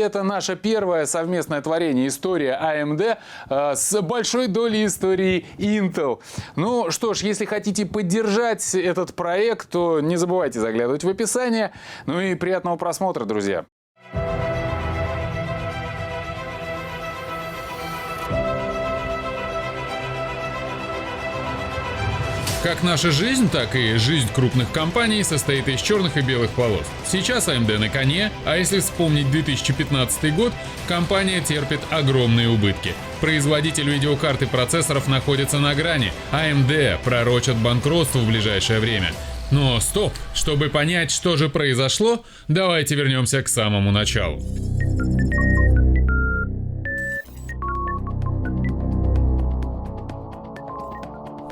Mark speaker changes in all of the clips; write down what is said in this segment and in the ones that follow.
Speaker 1: Это наше первое совместное творение, история AMD с большой долей истории Intel. Ну что ж, если хотите поддержать этот проект, то не забывайте заглядывать в описание. Ну и приятного просмотра, друзья.
Speaker 2: Как наша жизнь, так и жизнь крупных компаний состоит из черных и белых полос. Сейчас AMD на коне, а если вспомнить 2015 год, компания терпит огромные убытки. Производитель видеокарт и процессоров находится на грани, AMD пророчат банкротство в ближайшее время. Но стоп! Чтобы понять, что же произошло, давайте вернемся к самому началу.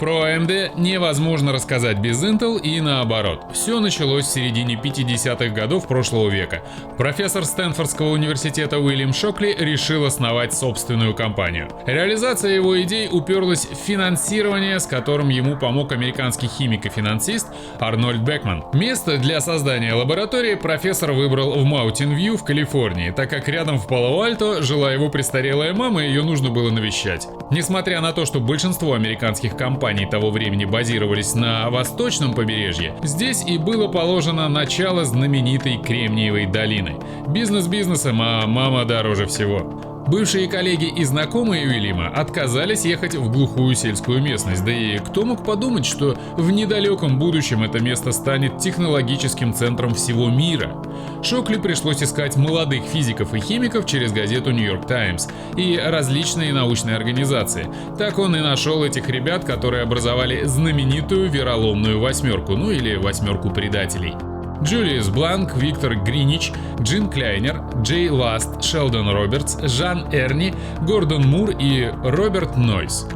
Speaker 2: Про AMD невозможно рассказать без Intel и наоборот. Все началось в середине 50-х годов прошлого века. Профессор Стэнфордского университета Уильям Шокли решил основать собственную компанию. Реализация его идей уперлась в финансирование, с которым ему помог американский химик и финансист Арнольд Бекман. Место для создания лаборатории профессор выбрал в Маунтин-Вью в Калифорнии, так как рядом в Пало-Альто жила его престарелая мама, и ее нужно было навещать. Несмотря на то, что большинство американских компаний того времени базировались на восточном побережье, здесь и было положено начало знаменитой Кремниевой долины. Бизнес бизнесом, а мама дороже всего. Бывшие коллеги и знакомые Уильяма отказались ехать в глухую сельскую местность, да и кто мог подумать, что в недалеком будущем это место станет технологическим центром всего мира. Шокли пришлось искать молодых физиков и химиков через газету New York Times и различные научные организации. Так он и нашел этих ребят, которые образовали знаменитую вероломную восьмерку, ну или восьмерку предателей. Джулиус Бланк, Виктор Гринич, Джин Кляйнер, Джей Ласт, Шелдон Робертс, Жан Эрни, Гордон Мур и Роберт Нойс.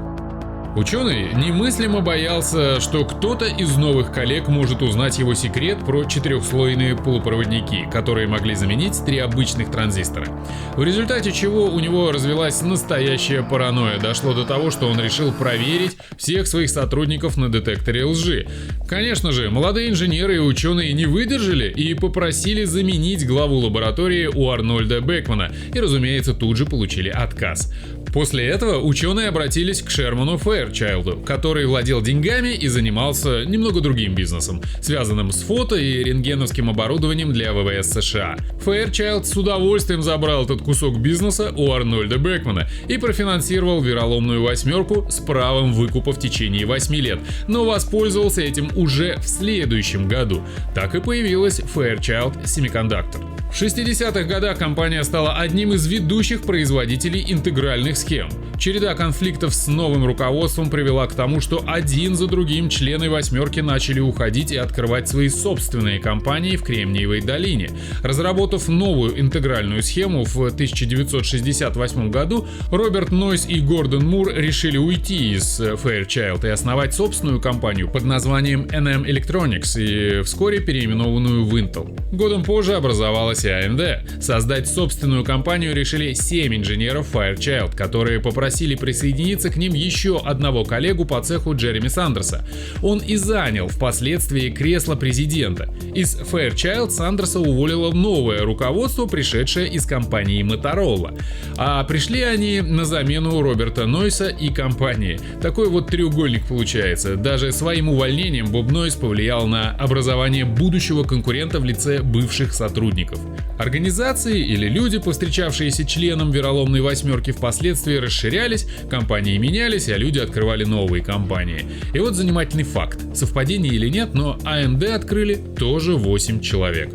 Speaker 2: Ученый немыслимо боялся, что кто-то из новых коллег может узнать его секрет про четырехслойные полупроводники, которые могли заменить 3 обычных транзистора. В результате чего у него развилась настоящая паранойя. Дошло до того, что он решил проверить всех своих сотрудников на детекторе лжи. Конечно же, молодые инженеры и ученые не выдержали и попросили заменить главу лаборатории у Арнольда Бекмана и, разумеется, тут же получили отказ. После этого ученые обратились к Шерману Фэйрчайлду, который владел деньгами и занимался немного другим бизнесом, связанным с фото и рентгеновским оборудованием для ВВС США. Фэйрчайлд с удовольствием забрал этот кусок бизнеса у Арнольда Бекмана и профинансировал вероломную восьмерку с правом выкупа в течение 8 лет, но воспользовался этим уже в следующем году. Так и появилась Fairchild Semiconductor. В 60-х годах компания стала одним из ведущих производителей интегральных схем. Череда конфликтов с новым руководством привела к тому, что один за другим члены восьмерки начали уходить и открывать свои собственные компании в Кремниевой долине. Разработав новую интегральную схему в 1968 году, Роберт Нойс и Гордон Мур решили уйти из Fairchild и основать собственную компанию под названием NM Electronics и вскоре переименованную в Intel. Годом позже образовалась и AMD. Создать собственную компанию решили 7 инженеров Fairchild, которые попросили присоединиться к ним еще одного коллегу по цеху Джереми Сандерса. Он и занял впоследствии кресло президента. Из Fairchild Сандерса уволило новое руководство, пришедшее из компании Motorola. А пришли они на замену Роберта Нойса и компании. Такой вот треугольник получается. Даже своим увольнением Боб Нойс повлиял на образование будущего конкурента в лице бывших сотрудников. Организации или люди, повстречавшиеся членам вероломной восьмерки, впоследствии расширялись, компании менялись, а люди открывали новые компании. И вот занимательный факт. Совпадение или нет, но AMD открыли тоже 8 человек.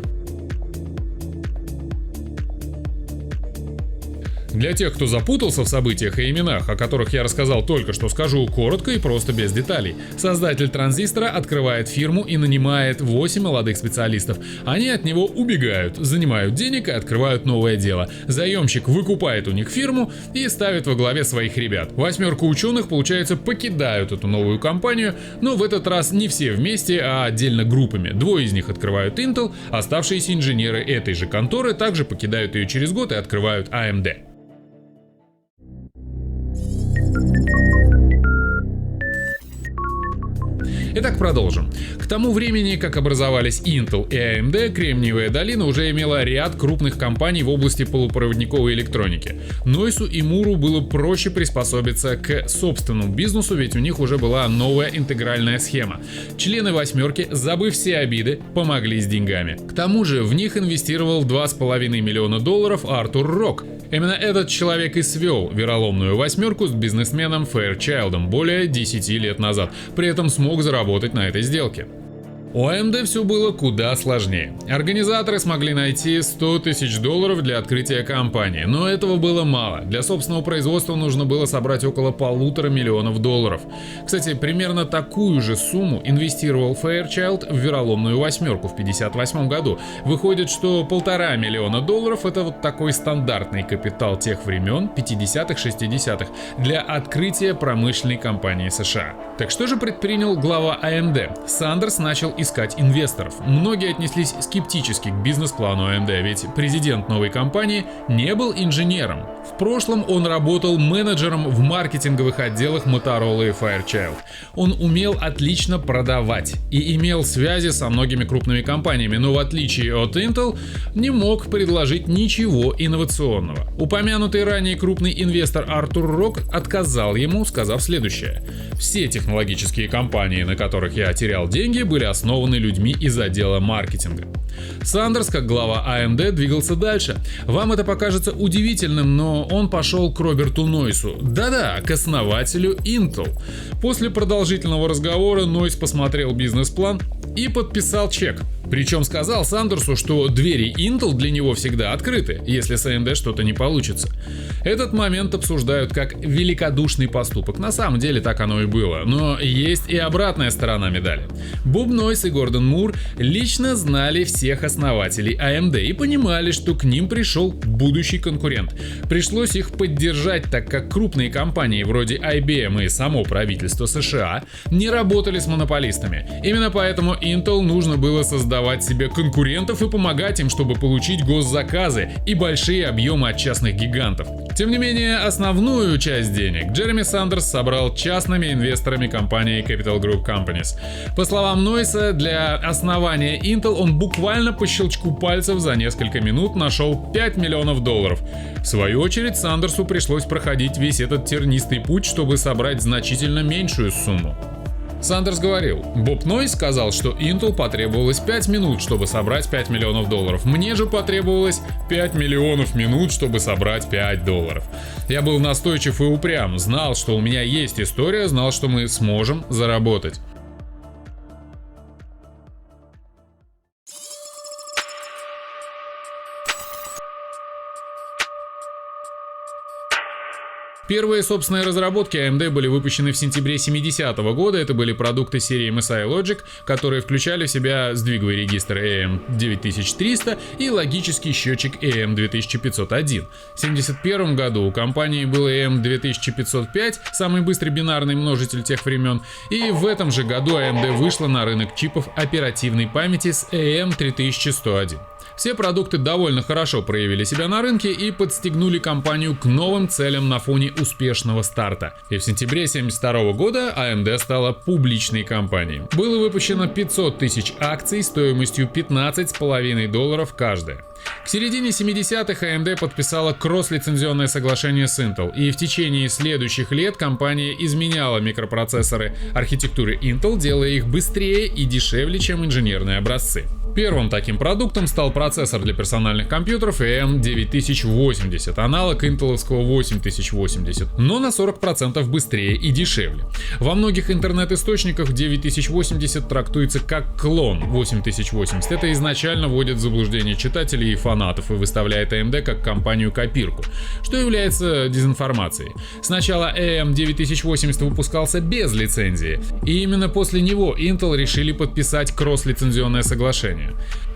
Speaker 2: Для тех, кто запутался в событиях и именах, о которых я рассказал только что, скажу коротко и просто без деталей. Создатель транзистора открывает фирму и нанимает 8 молодых специалистов. Они от него убегают, занимают денег и открывают новое дело. Заемщик выкупает у них фирму и ставит во главе своих ребят. Восьмерка ученых, получается, покидают эту новую компанию, но в этот раз не все вместе, а отдельно группами. 2 из них открывают Intel, оставшиеся инженеры этой же конторы также покидают ее через год и открывают AMD. Итак, продолжим. К тому времени, как образовались Intel и AMD, Кремниевая долина уже имела ряд крупных компаний в области полупроводниковой электроники. Нойсу и Муру было проще приспособиться к собственному бизнесу, ведь у них уже была новая интегральная схема. Члены «восьмерки», забыв все обиды, помогли с деньгами. К тому же в них инвестировал $2,5 миллиона Артур Рок. Именно этот человек и свел вероломную «восьмерку» с бизнесменом Фэйрчайлдом более 10 лет назад, при этом смог заработать на этой сделке. У AMD все было куда сложнее. Организаторы смогли найти $100 тысяч для открытия компании, но этого было мало. Для собственного производства нужно было собрать около $1,5 миллиона. Кстати, примерно такую же сумму инвестировал Фэйрчайлд в вероломную «восьмерку» в 1958 году. Выходит, что $1,5 миллиона это вот такой стандартный капитал тех времен, 50-х, 60-х, для открытия промышленной компании США. Так что же предпринял глава AMD? Сандерс начал искать инвесторов. Многие отнеслись скептически к бизнес-плану AMD, ведь президент новой компании не был инженером. В прошлом он работал менеджером в маркетинговых отделах Motorola и Fairchild. Он умел отлично продавать и имел связи со многими крупными компаниями, но в отличие от Intel не мог предложить ничего инновационного. Упомянутый ранее крупный инвестор Артур Рок отказал ему, сказав следующее: «Все технологические компании, на которых я терял деньги, были основаны людьми из отдела маркетинга». Сандерс, как глава AMD, двигался дальше. Вам это покажется удивительным, но он пошел к Роберту Нойсу. Да-да, к основателю Intel. После продолжительного разговора Нойс посмотрел бизнес-план и подписал чек. Причем сказал Сандерсу, что двери Intel для него всегда открыты, если с AMD что-то не получится. Этот момент обсуждают как великодушный поступок. На самом деле так оно и было. Но есть и обратная сторона медали. Боб Нойс и Гордон Мур лично знали всех основателей AMD и понимали, что к ним пришел будущий конкурент. Пришлось их поддержать, так как крупные компании вроде IBM и само правительство США не работали с монополистами. Именно поэтому Intel нужно было создавать себе конкурентов и помогать им, чтобы получить госзаказы и большие объемы от частных гигантов. Тем не менее, основную часть денег Джереми Сандерс собрал частными инвесторами компании Capital Group Companies. По словам Нойса, для основания Intel он буквально по щелчку пальцев за несколько минут нашел $5 миллионов. В свою очередь, Сандерсу пришлось проходить весь этот тернистый путь, чтобы собрать значительно меньшую сумму. Сандерс говорил: «Боб Нойс сказал, что Intel потребовалось 5 минут, чтобы собрать $5 миллионов. Мне же потребовалось 5 миллионов минут, чтобы собрать $5. Я был настойчив и упрям, знал, что у меня есть история, знал, что мы сможем заработать». Первые собственные разработки AMD были выпущены в сентябре 70-го года. Это были продукты серии MSI Logic, которые включали в себя сдвиговый регистр AM9300 и логический счетчик AM2501. В 1971 году у компании был AM2505, самый быстрый бинарный множитель тех времен, и в этом же году AMD вышла на рынок чипов оперативной памяти с AM3101. Все продукты довольно хорошо проявили себя на рынке и подстегнули компанию к новым целям на фоне успешного старта. И в сентябре 1972 года AMD стала публичной компанией. Было выпущено 500 тысяч акций стоимостью $15,5 каждая. К середине 70-х AMD подписала кросс-лицензионное соглашение с Intel, и в течение следующих лет компания изменяла микропроцессоры архитектуры Intel, делая их быстрее и дешевле, чем инженерные образцы. Первым таким продуктом стал процессор для персональных компьютеров AM9080, аналог интеловского 8080, но на 40% быстрее и дешевле. Во многих интернет-источниках 9080 трактуется как клон 8080. Это изначально вводит в заблуждение читателей и фанатов и выставляет AMD как компанию-копирку, что является дезинформацией. Сначала AM9080 выпускался без лицензии, и именно после него Intel решили подписать кросс-лицензионное соглашение.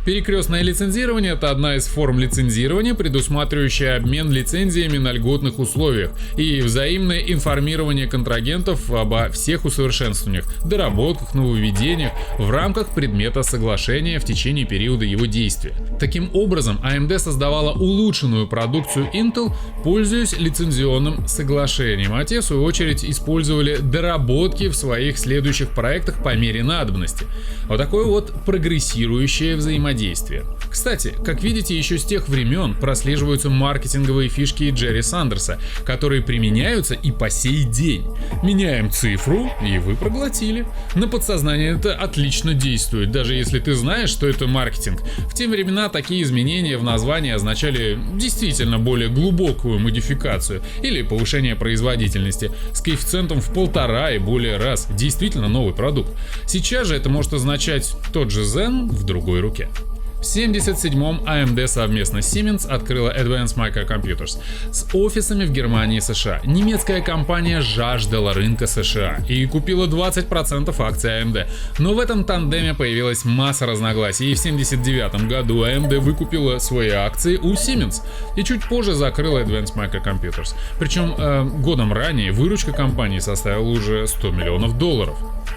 Speaker 2: Перекрестное лицензирование – это одна из форм лицензирования, предусматривающая обмен лицензиями на льготных условиях и взаимное информирование контрагентов обо всех усовершенствованиях, доработках, нововведениях в рамках предмета соглашения в течение периода его действия. Таким образом, AMD создавала улучшенную продукцию Intel, пользуясь лицензионным соглашением, а те, в свою очередь, использовали доработки в своих следующих проектах по мере надобности. Вот такое вот прогрессирующее взаимодействие. Кстати, как видите, еще с тех времен прослеживаются маркетинговые фишки Джерри Сандерса, которые применяются и по сей день. Меняем цифру, и вы проглотили. На подсознание это отлично действует, даже если ты знаешь, что это маркетинг. В те времена такие изменения в названии означали действительно более глубокую модификацию или повышение производительности с коэффициентом в 1,5 и более раз. Действительно новый продукт. Сейчас же это может означать тот же Zen в другой руке. В 1977-м AMD совместно с Siemens открыла Advanced Microcomputers с офисами в Германии и США. Немецкая компания жаждала рынка США и купила 20% акций AMD. Но в этом тандеме появилась масса разногласий, и в 1979 году AMD выкупила свои акции у Siemens и чуть позже закрыла Advanced Microcomputers. Причем годом ранее выручка компании составила уже $100 миллионов.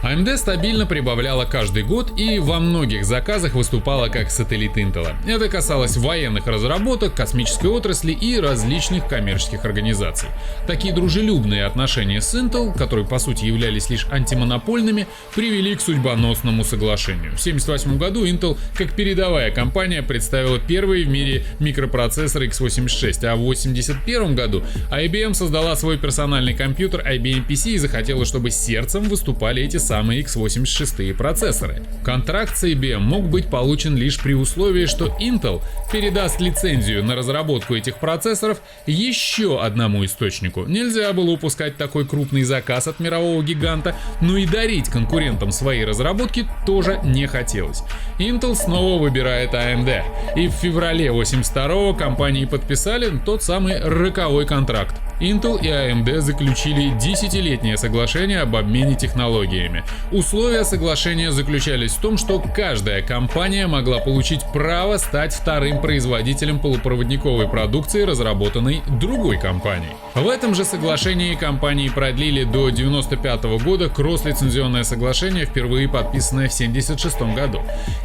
Speaker 2: AMD стабильно прибавляла каждый год и во многих заказах выступала как сателлит Intel. Это касалось военных разработок, космической отрасли и различных коммерческих организаций. Такие дружелюбные отношения с Intel, которые по сути являлись лишь антимонопольными, привели к судьбоносному соглашению. В 1978 году Intel, как передовая компания, представила первые в мире микропроцессоры x86, а в 1981 году IBM создала свой персональный компьютер IBM PC и захотела, чтобы сердцем выступали эти самые x86 процессоры. Контракт с IBM мог быть получен лишь при условии, что Intel передаст лицензию на разработку этих процессоров еще одному источнику. Нельзя было упускать такой крупный заказ от мирового гиганта, но и дарить конкурентам свои разработки тоже не хотелось. Intel снова выбирает AMD, и в феврале 1982-го компании подписали тот самый роковой контракт. Intel и AMD заключили 10-летнее соглашение об обмене технологиями. Условия соглашения заключались в том, что каждая компания могла получить право стать вторым производителем полупроводниковой продукции, разработанной другой компанией. В этом же соглашении компании продлили до 1995 года кросс-лицензионное соглашение, впервые подписанное в 1976 году.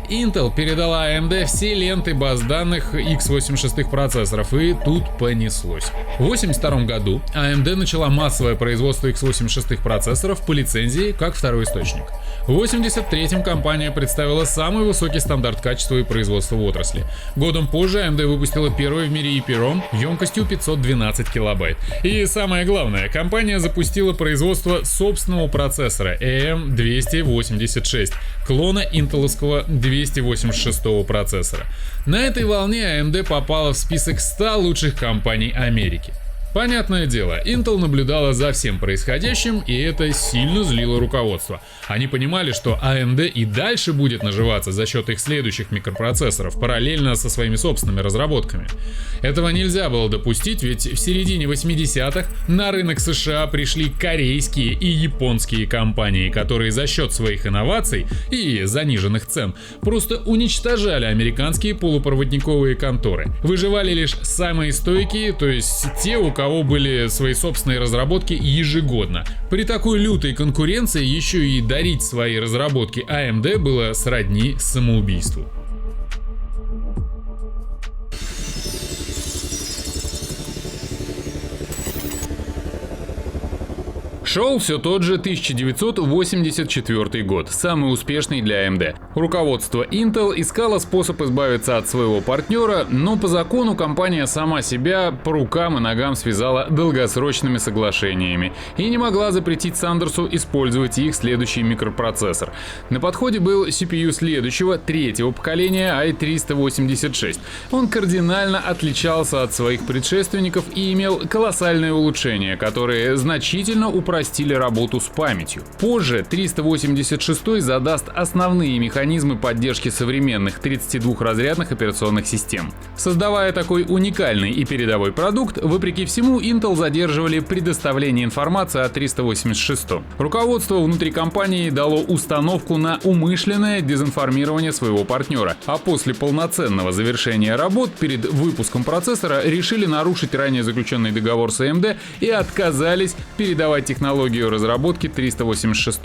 Speaker 2: Intel передала AMD все ленты баз данных x86 процессоров, и тут понеслось. В 1982 году AMD начала массовое производство x86 процессоров по лицензии как второй источник. В 1983-м компания представила самый высокий стандарт качества и производства в отрасли. Годом позже AMD выпустила первый в мире EEPROM емкостью 512 килобайт. И самое главное, компания запустила производство собственного процессора AM286, клона интеловского 286 процессора. На этой волне AMD попала в список 100 лучших компаний Америки. Понятное дело, Intel наблюдала за всем происходящим, и это сильно злило руководство. Они понимали, что AMD и дальше будет наживаться за счет их следующих микропроцессоров, параллельно со своими собственными разработками. Этого нельзя было допустить, ведь в середине 80-х на рынок США пришли корейские и японские компании, которые за счет своих инноваций и заниженных цен просто уничтожали американские полупроводниковые конторы. Выживали лишь самые стойкие, то есть те, у кого были свои собственные разработки ежегодно. При такой лютой конкуренции еще и дарить свои разработки AMD было сродни самоубийству. Шел все тот же 1984 год, самый успешный для AMD. Руководство Intel искало способ избавиться от своего партнера, но по закону компания сама себя по рукам и ногам связала долгосрочными соглашениями и не могла запретить Сандерсу использовать их следующий микропроцессор. На подходе был CPU следующего, третьего поколения i386. Он кардинально отличался от своих предшественников и имел колоссальные улучшения, которые значительно упростили
Speaker 1: упростили работу с памятью. Позже 386 задаст основные механизмы поддержки современных 32-разрядных операционных систем. Создавая такой уникальный и передовой продукт, вопреки всему, Intel задерживали предоставление информации о 386. Руководство внутри компании дало установку на умышленное дезинформирование своего партнера, а после полноценного завершения работ перед выпуском процессора решили нарушить ранее заключенный договор с AMD и отказались передавать технологию разработки 386.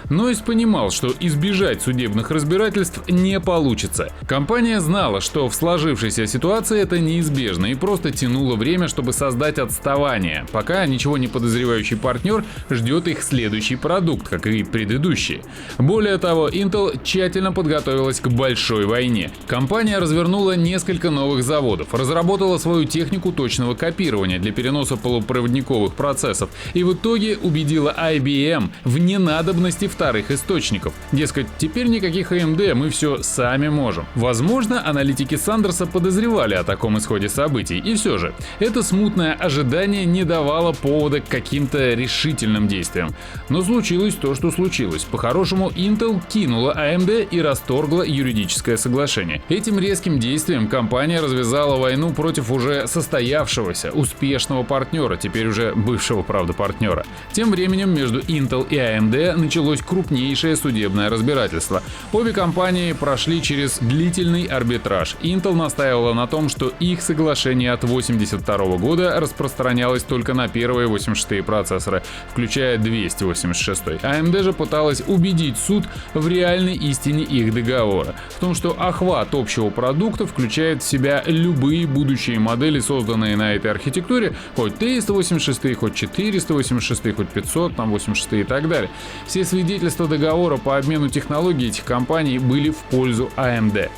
Speaker 1: Нойс понимал, что избежать судебных разбирательств не получится. Компания знала, что в сложившейся ситуации это неизбежно, и просто тянула время, чтобы создать отставание, пока ничего не подозревающий партнер ждет их следующий продукт, как и предыдущие. Более того, Intel тщательно подготовилась к большой войне. Компания развернула несколько новых заводов, разработала свою технику точного копирования для переноса полупроводниковых процессов и в итоге убедила IBM в ненадобности вторых источников. Дескать, теперь никаких AMD, мы все сами можем. Возможно, аналитики Сандерса подозревали о таком исходе событий, и все же, это смутное ожидание не давало повода к каким-то решительным действиям. Но случилось то, что случилось. По-хорошему, Intel кинула AMD и расторгла юридическое соглашение. Этим резким действием компания развязала войну против уже состоявшегося, успешного партнера, теперь уже бывшего, правда, партнера. Тем временем между Intel и AMD началось крупнейшее судебное разбирательство. Обе компании прошли через длительный арбитраж. Intel настаивала на том, что их соглашение от 1982 года распространялось только на первые 86-е процессоры, включая 286. AMD же пыталась убедить суд в реальной истине их договора, в том, что охват общего продукта включает в себя любые будущие модели, созданные на этой архитектуре, хоть 386, хоть 486, хоть 586 и так далее. Все свидетельства договора по обмену технологий этих компаний были в пользу AMD.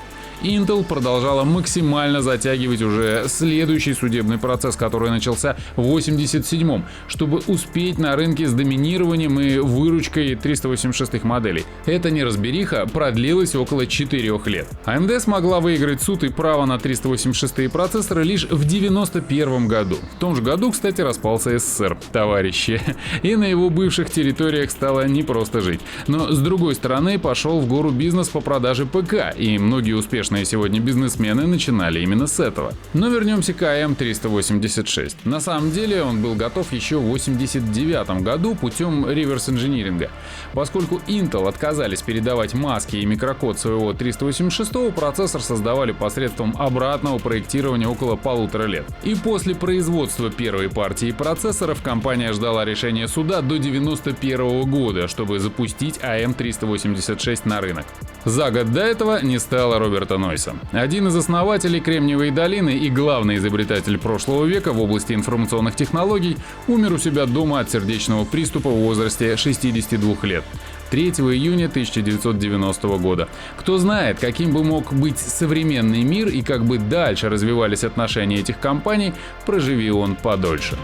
Speaker 1: Intel продолжала максимально затягивать уже следующий судебный процесс, который начался в 1987-м, чтобы успеть на рынке с доминированием и выручкой 386-х моделей. Эта неразбериха продлилась около 4 лет. AMD смогла выиграть суд и право на 386-е процессоры лишь в 1991 году. В том же году, кстати, распался СССР, товарищи, и на его бывших территориях стало непросто жить. Но с другой стороны, пошел в гору бизнес по продаже ПК, и многие успешные сегодня бизнесмены начинали именно с этого. Но вернемся к AM386. На самом деле он был готов еще в 1989 году путем реверс-инжиниринга. Поскольку Intel отказались передавать маски и микрокод своего 386-го, процессор создавали посредством обратного проектирования около 1,5 лет. И после производства первой партии процессоров компания ждала решения суда до 1991 года, чтобы запустить AM386 на рынок. За год до этого не стало Роберта Нойса. Один из основателей Кремниевой долины и главный изобретатель прошлого века в области информационных технологий умер у себя дома от сердечного приступа в возрасте 62 лет. 3 июня 1990 года. Кто знает, каким бы мог быть современный мир и как бы дальше развивались отношения этих компаний, проживи он подольше.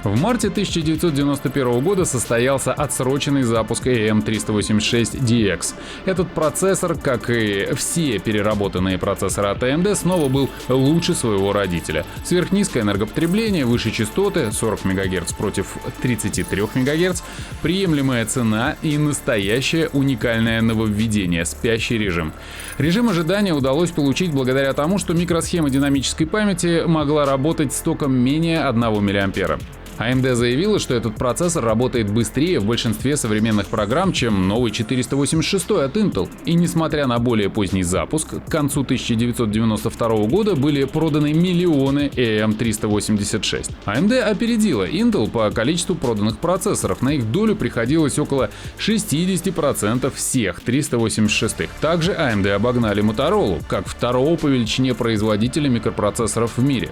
Speaker 1: В марте 1991 года состоялся отсроченный запуск AM386DX. Этот процессор, как и все переработанные процессоры от AMD, снова был лучше своего родителя. Сверхнизкое энергопотребление, выше частоты 40 МГц против 33 МГц, приемлемая цена и настоящее уникальное нововведение — спящий режим. Режим ожидания удалось получить благодаря тому, что микросхема динамической памяти могла работать с током менее 1 мА. AMD заявила, что этот процессор работает быстрее в большинстве современных программ, чем новый 486 от Intel. И несмотря на более поздний запуск, к концу 1992 года были проданы миллионы AM386. AMD опередила Intel по количеству проданных процессоров. На их долю приходилось около 60% всех 386-х. Также AMD обогнали Motorola, как второго по величине производителя микропроцессоров в мире.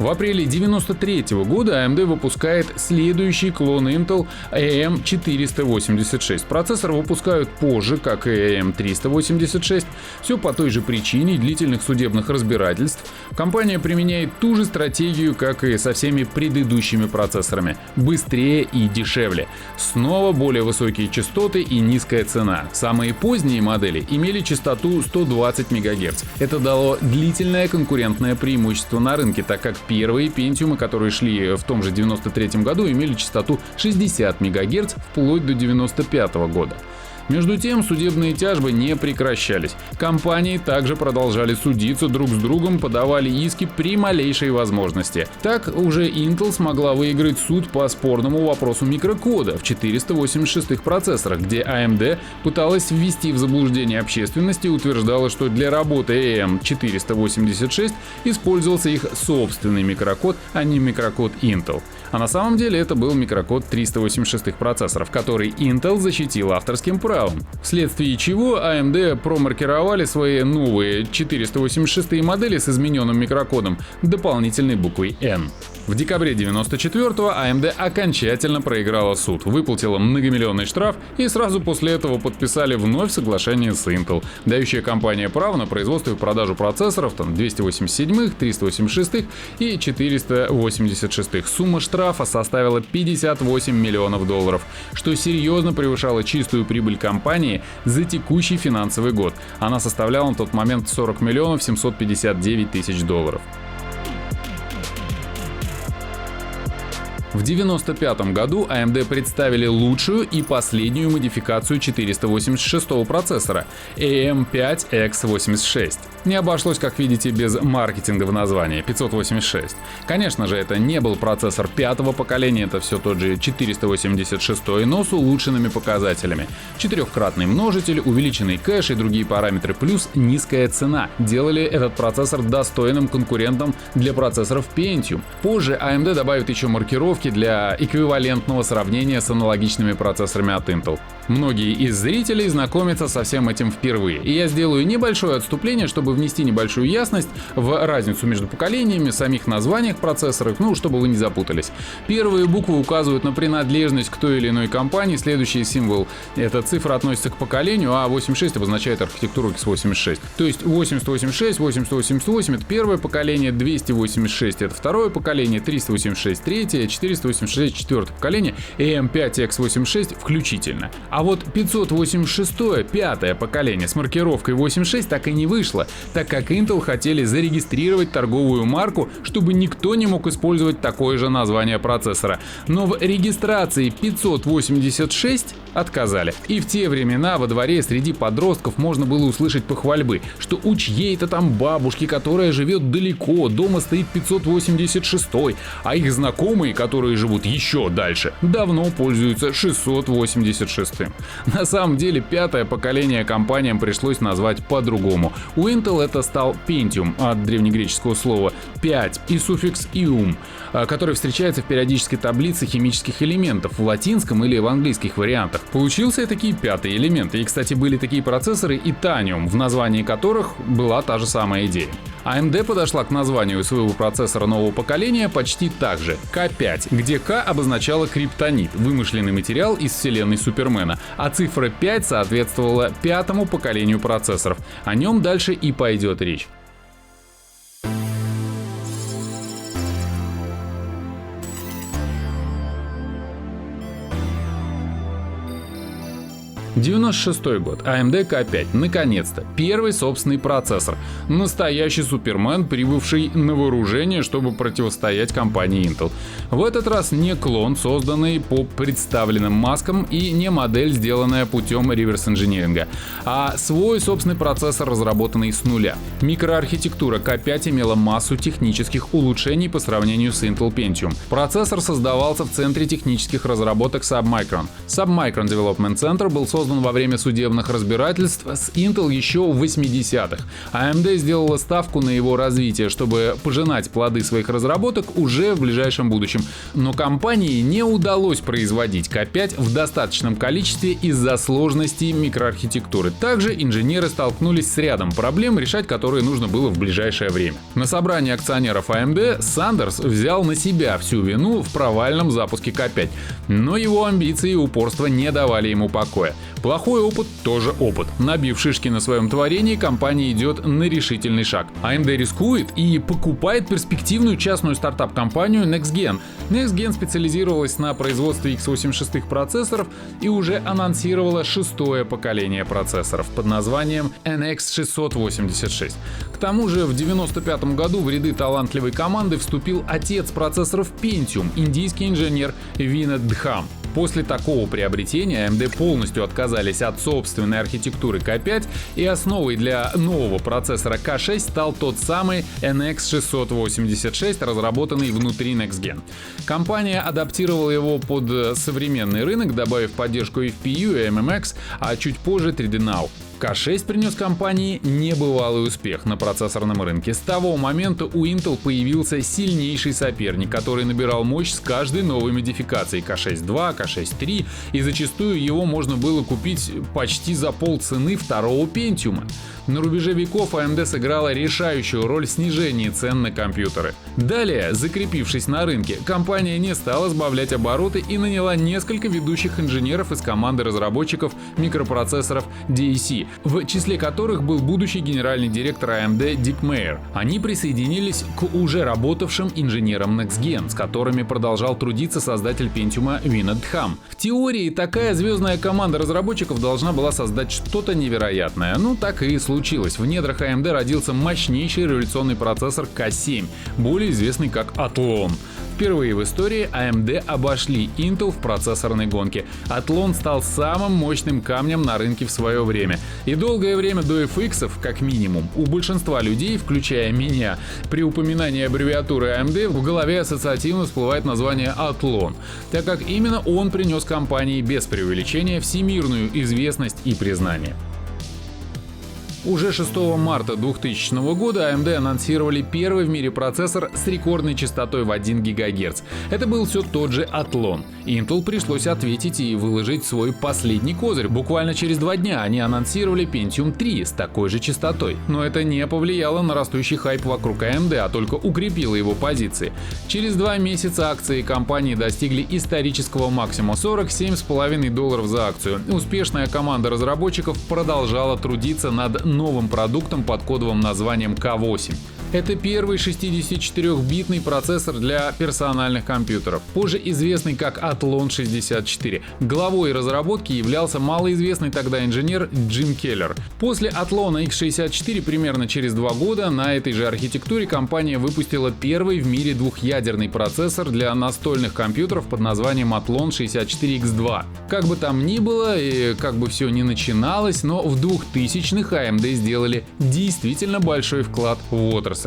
Speaker 1: В апреле 1993 года AMD выпускает следующий клон Intel AM486. Процессор выпускают позже, как и AM386. Все по той же причине длительных судебных разбирательств. Компания применяет ту же стратегию, как и со всеми предыдущими процессорами. Быстрее и дешевле. Снова более высокие частоты и низкая цена. Самые поздние модели имели частоту 120 МГц. Это дало длительное конкурентное преимущество на рынке, так как первые Pentium, которые шли в том же 93 году, имели частоту 60 МГц вплоть до 95 года. Между тем, судебные тяжбы не прекращались. Компании также продолжали судиться друг с другом, подавали иски при малейшей возможности. Так, уже Intel смогла выиграть суд по спорному вопросу микрокода в 486-х процессорах, где AMD пыталась ввести в заблуждение общественности и утверждала, что для работы AM486 использовался их собственный микрокод, а не микрокод Intel. А на самом деле это был микрокод 386-х процессоров, который Intel защитил авторским правом. Вследствие чего AMD промаркировали свои новые 486-е модели с измененным микрокодом дополнительной буквой N. В декабре 1994-го AMD окончательно проиграла суд, выплатила многомиллионный штраф и сразу после этого подписали вновь соглашение с Intel, дающее компании право на производство и продажу процессоров 287-х, 386-х и 486-х. Сумма штрафа составила $58 миллионов, что серьезно превышало чистую прибыль компании за текущий финансовый год. Она составляла на тот момент $40 759 000. В 1995 году AMD представили лучшую и последнюю модификацию 486-го процессора AM5X86. Не обошлось, как видите, без маркетинга в названии — 586. Конечно же, это не был процессор пятого поколения, это все тот же 486, но с улучшенными показателями. Четырехкратный множитель, увеличенный кэш и другие параметры, плюс низкая цена делали этот процессор достойным конкурентом для процессоров Pentium. Позже AMD добавит еще маркировки для эквивалентного сравнения с аналогичными процессорами от Intel. Многие из зрителей знакомятся со всем этим впервые, и я сделаю небольшое отступление, чтобы внести небольшую ясность в разницу между поколениями, самих названиях процессоров, чтобы вы не запутались. Первые буквы указывают на принадлежность к той или иной компании, следующий символ — эта цифра относится к поколению, а 86 обозначает архитектуру x86. То есть 8086, 8088 — это первое поколение, 286 — это второе поколение, 386 — третье, 486 — четвертое поколение, AM5X86 включительно. А вот 586-е, пятое поколение с маркировкой 86 так и не вышло, так как Intel хотели зарегистрировать торговую марку, чтобы никто не мог использовать такое же название процессора. Но в регистрации 586 отказали. И в те времена во дворе среди подростков можно было услышать похвальбы, что у чьей-то там бабушки, которая живет далеко, дома стоит 586, а их знакомые, которые живут еще дальше, давно пользуются 686. На самом деле пятое поколение компаниям пришлось назвать по-другому. У Intel это стал Pentium, от древнегреческого слова 5 и суффикс ium, который встречается в периодической таблице химических элементов в латинском или в английских вариантах. Получился таки пятый элемент, и, кстати, были такие процессоры Itanium, в названии которых была та же самая идея. AMD подошла к названию своего процессора нового поколения почти так же — K5, где K обозначала криптонит, вымышленный материал из вселенной Супермена, а цифра 5 соответствовала пятому поколению процессоров. О нем дальше и пойдет речь. (96 год. AMD K5. Наконец-то. Первый собственный процессор. Настоящий Супермен, прибывший на вооружение, чтобы противостоять компании Intel. В этот раз не клон, созданный по представленным маскам, и не модель, сделанная путем реверс-инжиниринга, а свой собственный процессор, разработанный с нуля. Микроархитектура K5 имела массу технических улучшений по сравнению с Intel Pentium. Процессор создавался в центре технических разработок Submicron. Submicron Development Center был создан во время судебных разбирательств с Intel еще в 80-х. AMD сделала ставку на его развитие, чтобы пожинать плоды своих разработок уже в ближайшем будущем. Но компании не удалось производить K5 в достаточном количестве из-за сложности микроархитектуры. Также инженеры столкнулись с рядом проблем, решать которые нужно было в ближайшее время. На собрании акционеров AMD Сандерс взял на себя всю вину в провальном запуске K5, но его амбиции и упорство не давали ему покоя. Плохой опыт тоже опыт. Набив шишки на своем творении, компания идет на решительный шаг. AMD рискует и покупает перспективную частную стартап-компанию NextGen. NextGen специализировалась на производстве x86 процессоров и уже анонсировала 6-е поколение процессоров под названием NX686. К тому же в 1995 году в ряды талантливой команды вступил отец процессоров Pentium, индийский инженер Vinod Dham. После такого приобретения AMD полностью отказались от собственной архитектуры K5, и основой для нового процессора K6 стал тот самый NX686, разработанный внутри NextGen. Компания адаптировала его под современный рынок, добавив поддержку FPU и MMX, а чуть позже 3D Now. K6 принес компании небывалый успех на процессорном рынке. С того момента у Intel появился сильнейший соперник, который набирал мощь с каждой новой модификацией K6-2, K6-3, и зачастую его можно было купить почти за полцены второго Pentium. На рубеже веков AMD сыграла решающую роль в снижении цен на компьютеры. Далее, закрепившись на рынке, компания не стала сбавлять обороты и наняла несколько ведущих инженеров из команды разработчиков микропроцессоров DAC, в числе которых был будущий генеральный директор AMD Дик Мейер. Они присоединились к уже работавшим инженерам NextGen, с которыми продолжал трудиться создатель Pentium Vinod Dham. В теории такая звездная команда разработчиков должна была создать что-то невероятное. Ну так и случилось. В недрах AMD родился мощнейший революционный процессор K7, более известный как Athlon. Впервые в истории AMD обошли Intel в процессорной гонке. Athlon стал самым мощным камнем на рынке в свое время. И долгое время до FX, как минимум, у большинства людей, включая меня, при упоминании аббревиатуры AMD в голове ассоциативно всплывает название Athlon, так как именно он принес компании без преувеличения всемирную известность и признание. Уже 6 марта 2000 года AMD анонсировали первый в мире процессор с рекордной частотой в 1 ГГц. Это был все тот же Athlon. Intel пришлось ответить и выложить свой последний козырь. Буквально через 2 дня они анонсировали Pentium 3 с такой же частотой. Но это не повлияло на растущий хайп вокруг AMD, а только укрепило его позиции. Через 2 месяца акции компании достигли исторического максимума — $47,5 за акцию. Успешная команда разработчиков продолжала трудиться над новым продуктом под кодовым названием K8. Это первый 64-битный процессор для персональных компьютеров, позже известный как Athlon 64. Главой разработки являлся малоизвестный тогда инженер Джим Келлер. После Athlon X64 примерно через 2 года на этой же архитектуре компания выпустила первый в мире двухъядерный процессор для настольных компьютеров под названием Athlon 64X2. Как бы там ни было и как бы все ни начиналось, но в 2000-х AMD сделали действительно большой вклад в отрасль.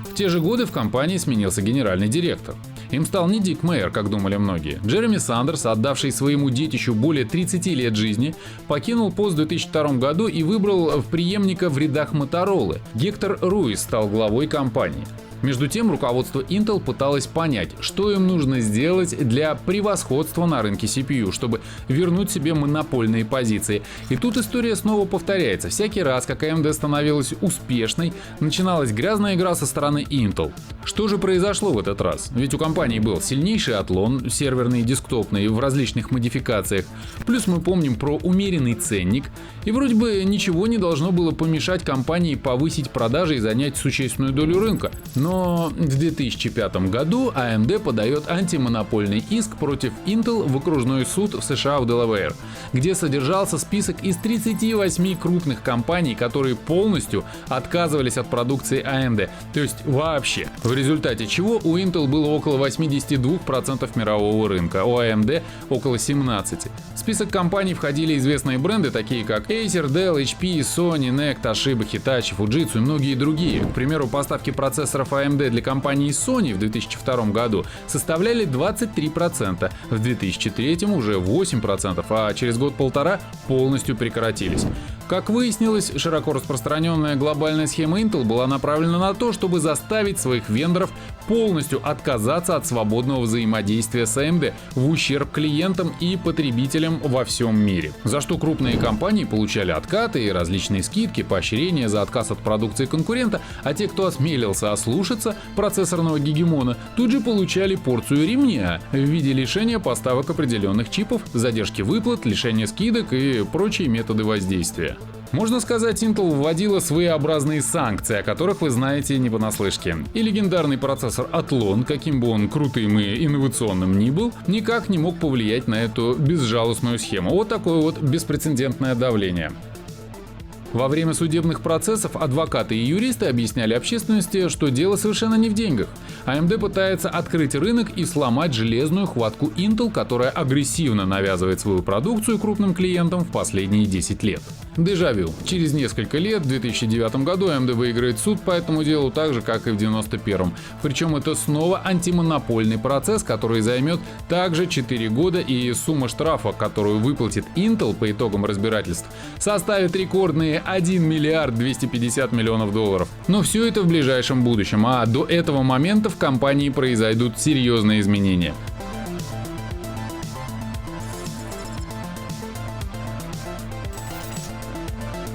Speaker 1: В те же годы в компании сменился генеральный директор. Им стал не Дик Мейер, как думали многие. Джереми Сандерс, отдавший своему детищу более 30 лет жизни, покинул пост в 2002 году и выбрал преемника в рядах Моторолы. Гектор Руис стал главой компании. Между тем, руководство Intel пыталось понять, что им нужно сделать для превосходства на рынке CPU, чтобы вернуть себе монопольные позиции. И тут история снова повторяется. Всякий раз, как AMD становилась успешной, начиналась грязная игра со стороны Intel. Что же произошло в этот раз? Ведь у компании был сильнейший Athlon, серверный и десктопный, в различных модификациях. Плюс мы помним про умеренный ценник. И вроде бы ничего не должно было помешать компании повысить продажи и занять существенную долю рынка. Но в 2005 году AMD подает антимонопольный иск против Intel в окружной суд в США в Делавэр, где содержался список из 38 крупных компаний, которые полностью отказывались от продукции AMD. То есть вообще. В результате чего у Intel было около 82% мирового рынка, у AMD около 17%. В список компаний входили известные бренды, такие как Acer, Dell, HP, Sony, NEC, Toshiba, Hitachi, Fujitsu и многие другие. К примеру, поставки процессоров AMD для компании Sony в 2002 году составляли 23%, в 2003 уже 8%, а через год-полтора полностью прекратились. Как выяснилось, широко распространенная глобальная схема Intel была направлена на то, чтобы заставить своих вендоров полностью отказаться от свободного взаимодействия с AMD в ущерб клиентам и потребителям во всем мире. За что крупные компании получали откаты и различные скидки, поощрения за отказ от продукции конкурента, а те, кто осмелился ослушаться процессорного гегемона, тут же получали порцию ремня в виде лишения поставок определенных чипов, задержки выплат, лишения скидок и прочие методы воздействия. Можно сказать, Intel вводила своеобразные санкции, о которых вы знаете не понаслышке. И легендарный процессор Athlon, каким бы он крутым и инновационным ни был, никак не мог повлиять на эту безжалостную схему. Вот такое вот беспрецедентное давление. Во время судебных процессов адвокаты и юристы объясняли общественности, что дело совершенно не в деньгах. AMD пытается открыть рынок и сломать железную хватку Intel, которая агрессивно навязывает свою продукцию крупным клиентам в последние 10 лет. Дежавю. Через несколько лет, в 2009 году, AMD выиграет суд по этому делу так же, как и в 1991. Причем это снова антимонопольный процесс, который займет также 4 года, и сумма штрафа, которую выплатит Intel по итогам разбирательств, составит рекордные 1 миллиард 250 миллионов долларов. Но все это в ближайшем будущем, а до этого момента в компании произойдут серьезные изменения.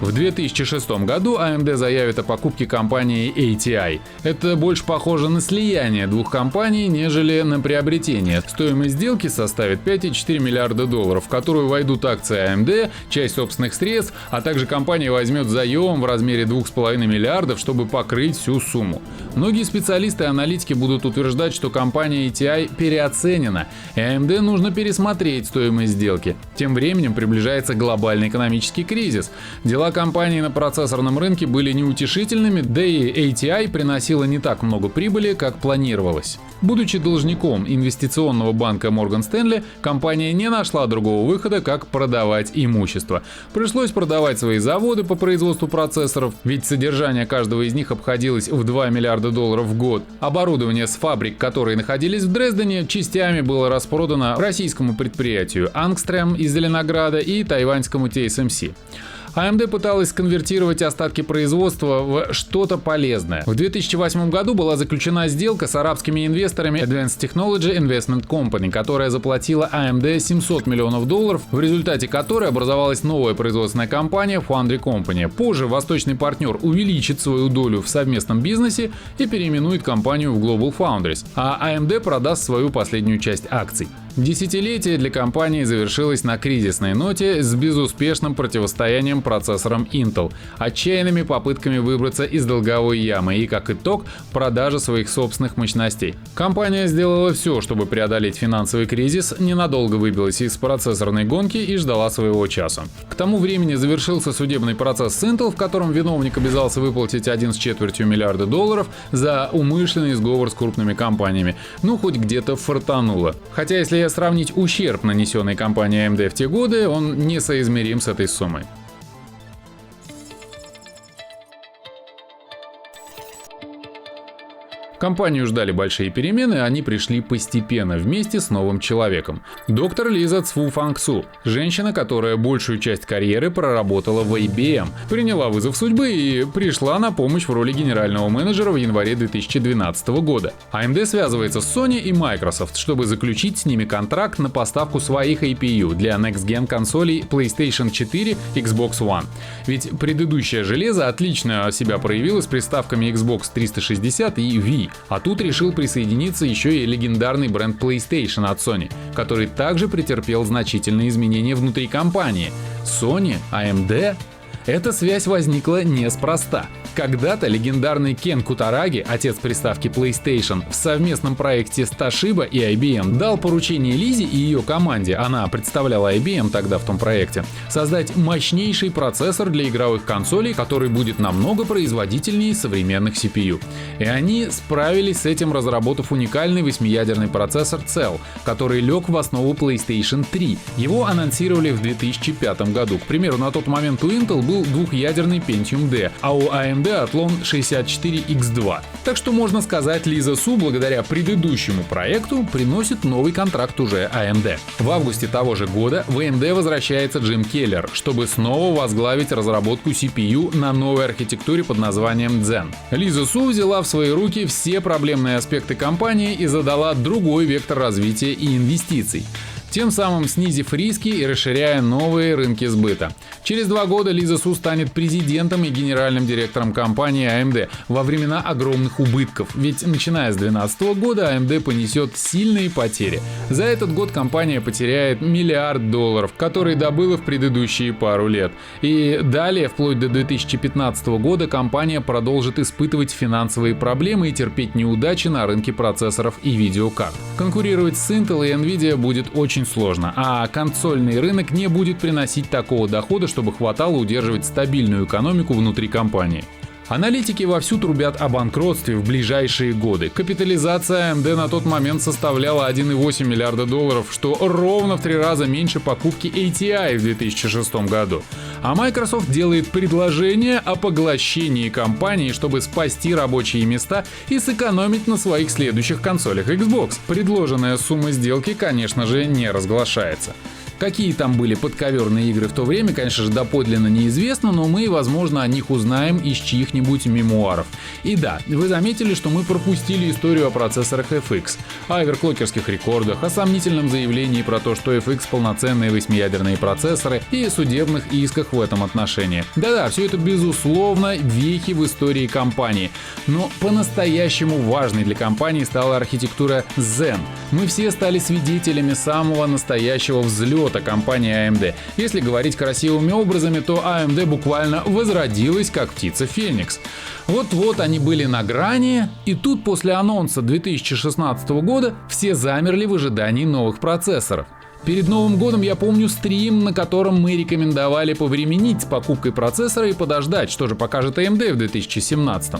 Speaker 1: В 2006 году AMD заявит о покупке компании ATI. Это больше похоже на слияние двух компаний, нежели на приобретение. Стоимость сделки составит 5,4 миллиарда долларов, в которую войдут акции AMD, часть собственных средств, а также компания возьмет заем в размере 2,5 миллиардов, чтобы покрыть всю сумму. Многие специалисты и аналитики будут утверждать, что компания ATI переоценена, и AMD нужно пересмотреть стоимость сделки. Тем временем приближается глобальный экономический кризис. Дела компании на процессорном рынке были неутешительными, да и ATI приносила не так много прибыли, как планировалось. Будучи должником инвестиционного банка Morgan Stanley, компания не нашла другого выхода, как продавать имущество. Пришлось продавать свои заводы по производству процессоров, ведь содержание каждого из них обходилось в 2 миллиарда долларов в год. Оборудование с фабрик, которые находились в Дрездене, частями было распродано российскому предприятию Angstrom из Зеленограда и тайваньскому TSMC. AMD пыталась конвертировать остатки производства в что-то полезное. В 2008 году была заключена сделка с арабскими инвесторами Advanced Technology Investment Company, которая заплатила AMD 700 миллионов долларов, в результате которой образовалась новая производственная компания Foundry Company. Позже восточный партнер увеличит свою долю в совместном бизнесе и переименует компанию в Global Foundries, а AMD продаст свою последнюю часть акций. Десятилетие для компании завершилось на кризисной ноте с безуспешным противостоянием процессорам Intel, отчаянными попытками выбраться из долговой ямы и, как итог, продажа своих собственных мощностей. Компания сделала все, чтобы преодолеть финансовый кризис, ненадолго выбилась из процессорной гонки и ждала своего часа. К тому времени завершился судебный процесс с Intel, в котором виновник обязался выплатить 1,25 миллиарда долларов за умышленный сговор с крупными компаниями. Ну, хоть где-то фартануло. Хотя, если сравнить ущерб, нанесенный компанией AMD в те годы, он несоизмерим с этой суммой. Компанию ждали большие перемены, они пришли постепенно, вместе с новым человеком. Доктор Лиза Цфу-Фанг Су, женщина, которая большую часть карьеры проработала в IBM, приняла вызов судьбы и пришла на помощь в роли генерального менеджера в январе 2012 года. AMD связывается с Sony и Microsoft, чтобы заключить с ними контракт на поставку своих APU для Next-Gen консолей PlayStation 4, Xbox One. Ведь предыдущее железо отлично себя проявило с приставками Xbox 360 и Wii. А тут решил присоединиться еще и легендарный бренд PlayStation от Sony, который также претерпел значительные изменения внутри компании. Sony, AMD? Эта связь возникла неспроста. Когда-то легендарный Кен Кутараги, отец приставки PlayStation, в совместном проекте с Toshiba и IBM дал поручение Лизе и ее команде, она представляла IBM тогда в том проекте, создать мощнейший процессор для игровых консолей, который будет намного производительнее современных CPU. И они справились с этим, разработав уникальный 8-ядерный процессор Cell, который лег в основу PlayStation 3. Его анонсировали в 2005 году. К примеру, на тот момент у Intel был был двухъядерный Pentium D, а у AMD Athlon 64X2. Так что можно сказать, Лиза Су благодаря предыдущему проекту приносит новый контракт уже AMD. В августе того же года в AMD возвращается Джим Келлер, чтобы снова возглавить разработку CPU на новой архитектуре под названием Zen. Лиза Су взяла в свои руки все проблемные аспекты компании и задала другой вектор развития и инвестиций, тем самым снизив риски и расширяя новые рынки сбыта. Через 2 года Лиза Су станет президентом и генеральным директором компании AMD во времена огромных убытков, ведь начиная с 2012 года AMD понесет сильные потери. За этот год компания потеряет $1 миллиард, который добыла в предыдущие пару лет. И далее, вплоть до 2015 года, компания продолжит испытывать финансовые проблемы и терпеть неудачи на рынке процессоров и видеокарт. Конкурировать с Intel и Nvidia будет очень сложно, а консольный рынок не будет приносить такого дохода, чтобы хватало удерживать стабильную экономику внутри компании. Аналитики вовсю трубят о банкротстве в ближайшие годы. Капитализация AMD на тот момент составляла $1,8 миллиарда, что ровно в 3 раза меньше покупки ATI в 2006 году. А Microsoft делает предложение о поглощении компании, чтобы спасти рабочие места и сэкономить на своих следующих консолях Xbox. Предложенная сумма сделки, конечно же, не разглашается. Какие там были подковерные игры в то время, конечно же, доподлинно неизвестно, но мы, возможно, о них узнаем из чьих-нибудь мемуаров. И да, вы заметили, что мы пропустили историю о процессорах FX, о оверклокерских рекордах, о сомнительном заявлении про то, что FX полноценные 8-ядерные процессоры и судебных исках в этом отношении. Да-да, все это безусловно вехи в истории компании, но по-настоящему важной для компании стала архитектура Zen. Мы все стали свидетелями самого настоящего взлета компании AMD. Если говорить красивыми образами, то AMD буквально возродилась как птица Феникс. Вот-вот они были на грани, и тут после анонса 2016 года все замерли в ожидании новых процессоров. Перед Новым годом я помню стрим, на котором мы рекомендовали повременить с покупкой процессора и подождать, что же покажет AMD в 2017.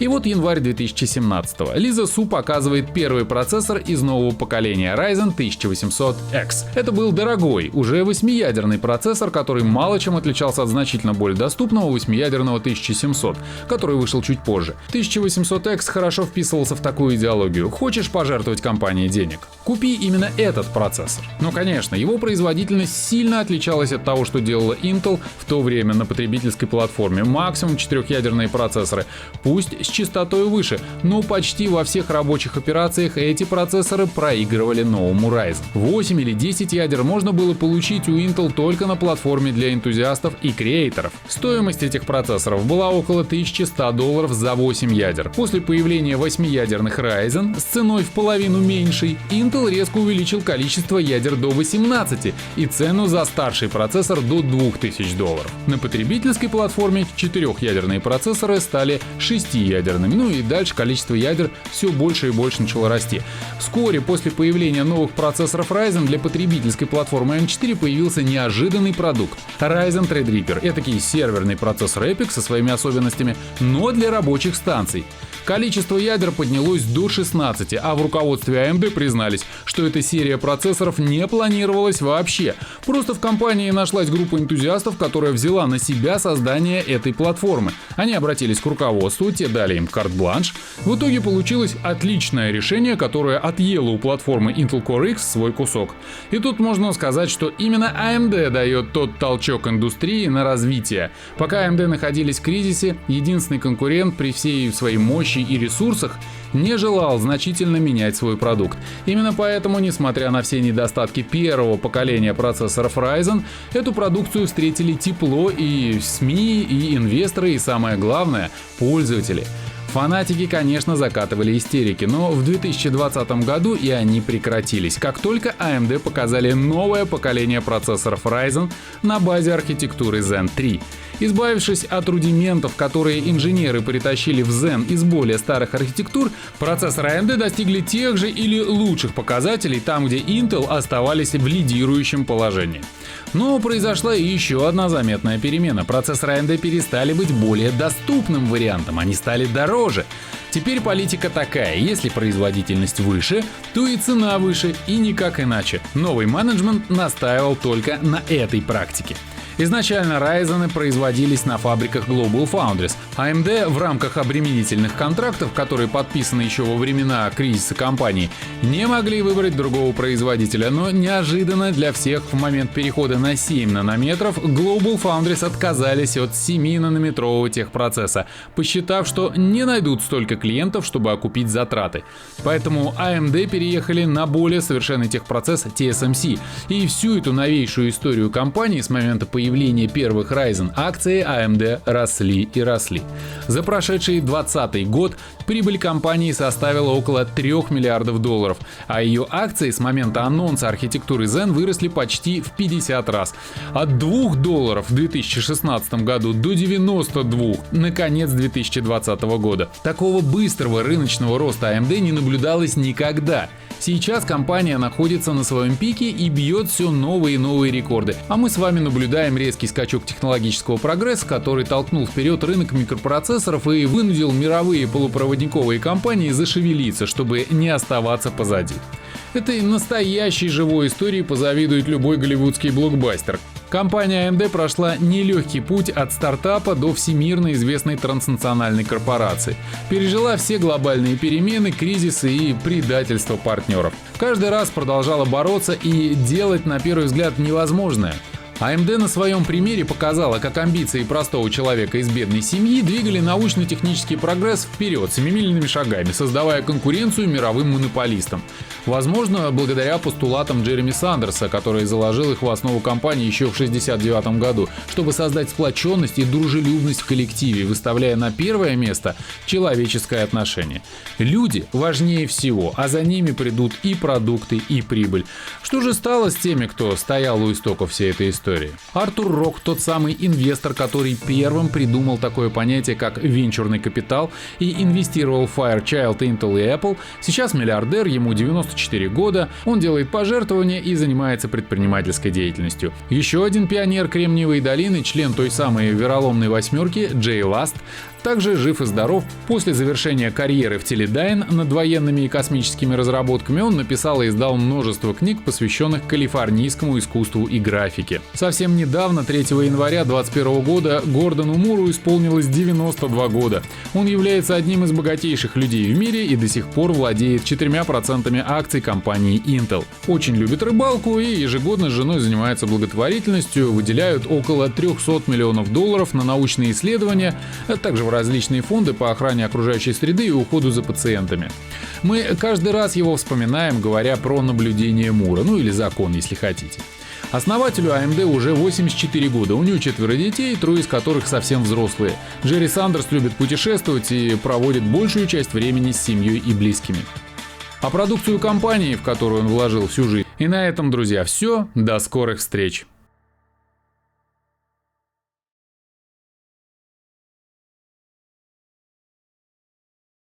Speaker 1: И вот январь 2017. Лиза Су показывает первый процессор из нового поколения Ryzen 1800X. Это был дорогой, уже 8-ядерный процессор, который мало чем отличался от значительно более доступного 8-ядерного 1700, который вышел чуть позже. 1800X хорошо вписывался в такую идеологию. Хочешь пожертвовать компании денег? Купи именно этот процессор. Но, конечно, его производительность сильно отличалась от того, что делала Intel в то время на потребительской платформе. Максимум 4-ядерные процессоры, пусть с частотой выше, но почти во всех рабочих операциях эти процессоры проигрывали новому Ryzen. 8 или 10 ядер можно было получить у Intel только на платформе для энтузиастов и креаторов. Стоимость этих процессоров была около $1100 за 8 ядер. После появления 8-ядерных Ryzen с ценой в половину меньшей, Intel резко увеличил количество ядер до 18 и цену за старший процессор до $2000. На потребительской платформе 4-ядерные процессоры стали 6-ядерными, ну и дальше количество ядер все больше и больше начало расти. Вскоре после появления новых процессоров Ryzen для потребительской платформы M4 появился неожиданный продукт — Ryzen Threadripper, этакий серверный процессор EPYC со своими особенностями, но для рабочих станций. Количество ядер поднялось до 16, а в руководстве AMD признались, что эта серия процессоров не планировалась вообще. Просто в компании нашлась группа энтузиастов, которая взяла на себя создание этой платформы. Они обратились к руководству, те дали им карт-бланш. В итоге получилось отличное решение, которое отъело у платформы Intel Core X свой кусок. И тут можно сказать, что именно AMD дает тот толчок индустрии на развитие. Пока AMD находились в кризисе, единственный конкурент при всей своей мощи и ресурсах не желал значительно менять свой продукт. Именно поэтому, несмотря на все недостатки первого поколения процессоров Ryzen, эту продукцию встретили тепло и СМИ, и инвесторы, и самое главное — пользователи. Фанатики, конечно, закатывали истерики, но в 2020 году и они прекратились, как только AMD показали новое поколение процессоров Ryzen на базе архитектуры Zen 3. Избавившись от рудиментов, которые инженеры притащили в Zen из более старых архитектур, процессоры AMD достигли тех же или лучших показателей там, где Intel оставались в лидирующем положении. Но произошла и еще одна заметная перемена. Процессоры AMD перестали быть более доступным вариантом, они стали дороже. Теперь политика такая: если производительность выше, то и цена выше, и никак иначе. Новый менеджмент настаивал только на этой практике. Изначально Ryzen производились на фабриках GlobalFoundries. AMD в рамках обременительных контрактов, которые подписаны еще во времена кризиса компании, не могли выбрать другого производителя, но неожиданно для всех в момент перехода на 7 нанометров GlobalFoundries отказались от 7-нанометрового техпроцесса, посчитав, что не найдут столько клиентов, чтобы окупить затраты. Поэтому AMD переехали на более совершенный техпроцесс TSMC, и всю эту новейшую историю компании с момента появления первых Ryzen акции AMD росли и росли. За прошедший 2020 год прибыль компании составила около $3 миллиардов, а ее акции с момента анонса архитектуры Zen выросли почти в 50 раз. От $2 в 2016 году до 92 на конец 2020 года. Такого быстрого рыночного роста AMD не наблюдалось никогда. Сейчас компания находится на своем пике и бьет все новые и новые рекорды. А мы с вами наблюдаем резкий скачок технологического прогресса, который толкнул вперед рынок микропроцессоров и вынудил мировые полупроводниковые компании зашевелиться, чтобы не оставаться позади. Этой настоящей живой истории позавидует любой голливудский блокбастер. Компания AMD прошла нелегкий путь от стартапа до всемирно известной транснациональной корпорации. Пережила все глобальные перемены, кризисы и предательство партнеров. Каждый раз продолжала бороться и делать, на первый взгляд, невозможное. AMD на своем примере показала, как амбиции простого человека из бедной семьи двигали научно-технический прогресс вперед семимильными шагами, создавая конкуренцию мировым монополистам. Возможно, благодаря постулатам Джереми Сандерса, который заложил их в основу компании еще в 1969 году, чтобы создать сплоченность и дружелюбность в коллективе, выставляя на первое место человеческое отношение. Люди важнее всего, а за ними придут и продукты, и прибыль. Что же стало с теми, кто стоял у истоков всей этой истории? Артур Рок, тот самый инвестор, который первым придумал такое понятие, как венчурный капитал, и инвестировал в Fairchild, Intel и Apple, сейчас миллиардер, ему 94 года, он делает пожертвования и занимается предпринимательской деятельностью. Еще один пионер Кремниевой долины, член той самой вероломной восьмерки, Джей Ласт, также жив и здоров. После завершения карьеры в Teledyne над военными и космическими разработками он написал и издал множество книг, посвященных калифорнийскому искусству и графике. Совсем недавно, 3 января 2021 года, Гордону Муру исполнилось 92 года. Он является одним из богатейших людей в мире и до сих пор владеет 4% акций компании Intel. Очень любит рыбалку и ежегодно с женой занимается благотворительностью, выделяют около $300 миллионов на научные исследования, а также в различные фонды по охране окружающей среды и уходу за пациентами. Мы каждый раз его вспоминаем, говоря про наблюдение Мура, ну или закон, если хотите. Основателю AMD уже 84 года, у него 4 детей, 3 из которых совсем взрослые. Джерри Сандерс любит путешествовать и проводит большую часть времени с семьей и близкими. А продукцию компании, в которую он вложил всю жизнь. И на этом, друзья, все. До скорых встреч!